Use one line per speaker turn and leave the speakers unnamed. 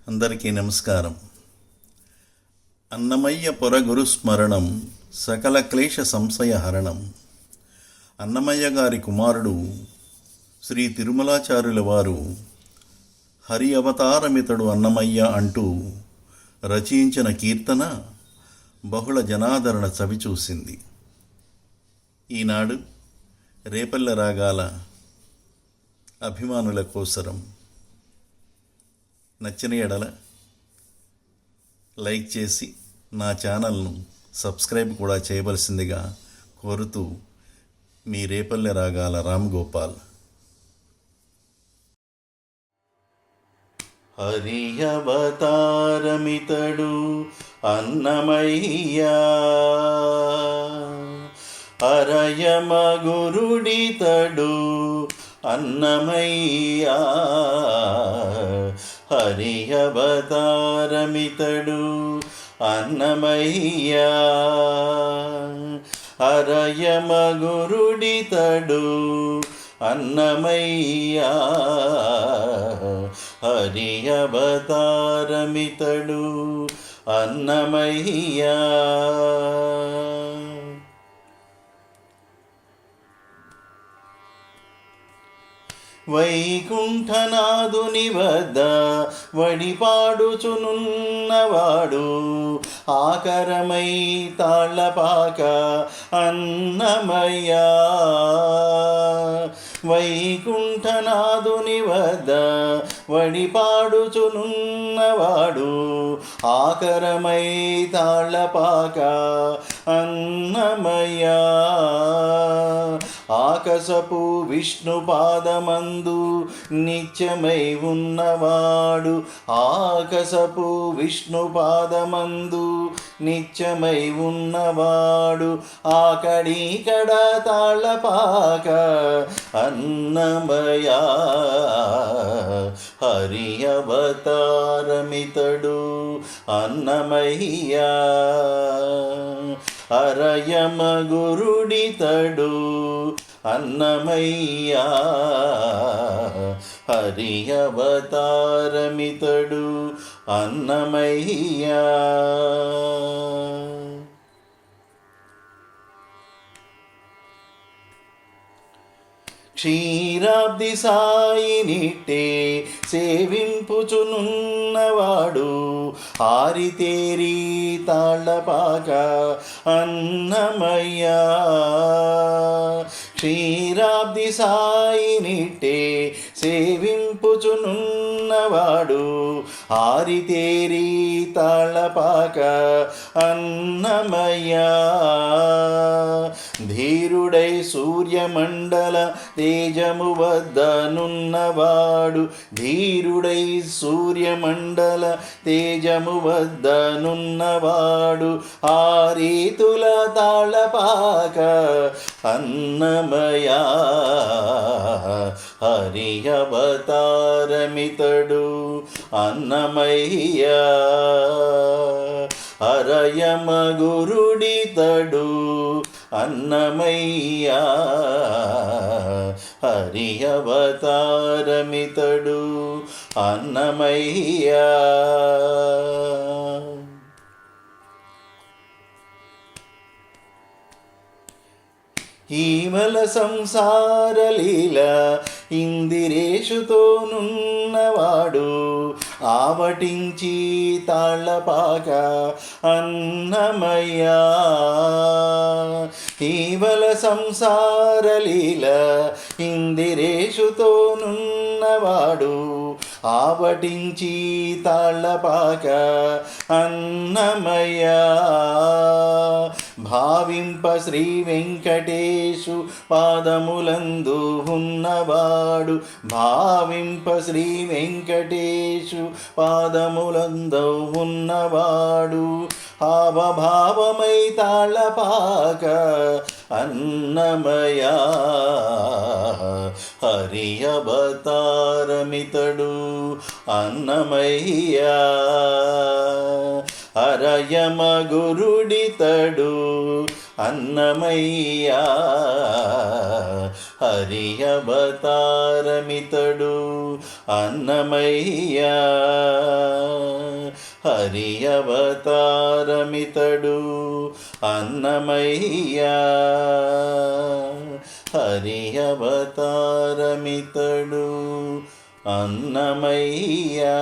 అందరికీ నమస్కారం. అన్నమయ్య పొరగురు స్మరణం సకల క్లేశ సంశయహరణం. అన్నమయ్య గారి కుమారుడు శ్రీ తిరుమలాచార్యుల వారు హరి అవతారమితడు అన్నమయ్య అంటూ రచించిన కీర్తన బహుళ జనాదరణ చవిచూసింది. ఈనాడు రేపల్లె రాగాల అభిమానుల కోసరం నచ్చిన ఎడల లైక్ చేసి నా ఛానల్ను సబ్స్క్రైబ్ కూడా చేయవలసిందిగా కోరుతూ మీ రేపల్లె రాగాల రామ్ గోపాల్. హరి అవతారమితడు అన్నమయ్య, అరయమ గురుడితడు అన్నమయ్య. హరి అవతారమితడు అన్నమయ్య, అరయమ గురుడితడు అన్నమయ్య. హరి అవతారమితడు అన్నమయ్య. వైకుంఠనాథుని వద్ద వడిపాడుచునున్నవాడు ఆకరమై తాళ్ళపాక అన్నమయ్య. వైకుంఠనాథుని వద్ద వడిపాడుచునున్నవాడు ఆకరమై తాళ్ళపాక అన్నమయ్య. ఆకాశపు విష్ణు పాదమందు నిత్యమై ఉన్నవాడు, ఆకాశపు విష్ణు పాదమందు నిత్యమై ఉన్నవాడు ఆకడికడ తాళపాక అన్నమయ్య. హరి అవతారమితడు అన్నమయ్య, అరయమ గురుడితడు అన్నమయ్య. హరి అవతారమితడు అన్నమయ్య. క్షీరాబ్ది సాయినిట్టే సేవింపుచునున్నవాడు ఆరితేరి తాళ్ళపాక అన్నమయ్య. క్షీరాబ్ది సాయినిట్టే సేవింపుచునున్నవాడు ఆరితేరి తాళ్ళపాక అన్నమయ్య. ధీరుడై సూర్యమండల తేజము వద్దనున్నవాడు, ధీరుడై సూర్యమండల తేజము వద్దనున్నవాడు ఆరీతుల తాళపాక అన్నమయ్య. హరి అవతారమితడు అన్నమయ్య, అరయమ గురుడితడు అన్నమయ్య. హరి అవతారమితడు అన్నమయ్య. ఈమల సంసార లీల ఇందిరేషుతోనున్నవాడు ఆవటించి తాళ్ళపాక అన్నమయ్య. ఈమల సంసార లీల ఇందిరేషుతోనున్నవాడు ఆవటించి తాళ్ళపాక అన్నమయ్య. భావింప శ్రీ వెంకటేశు పాదములందు ఉన్నవాడు, భావింప శ్రీ వెంకటేశు పాదములందు ఉన్నవాడు హావభావమై తాళపాక అన్నమయ్య. హరి అవతారమితడు అన్నమయ్య, అరయమ గురుడితడు అన్నమయ్యా హరి అవతారమితడు అన్నమయ్యా హరి అవతారమితడు అన్నమయ్యా హరి అవతారమితడు అన్నమయ్యా.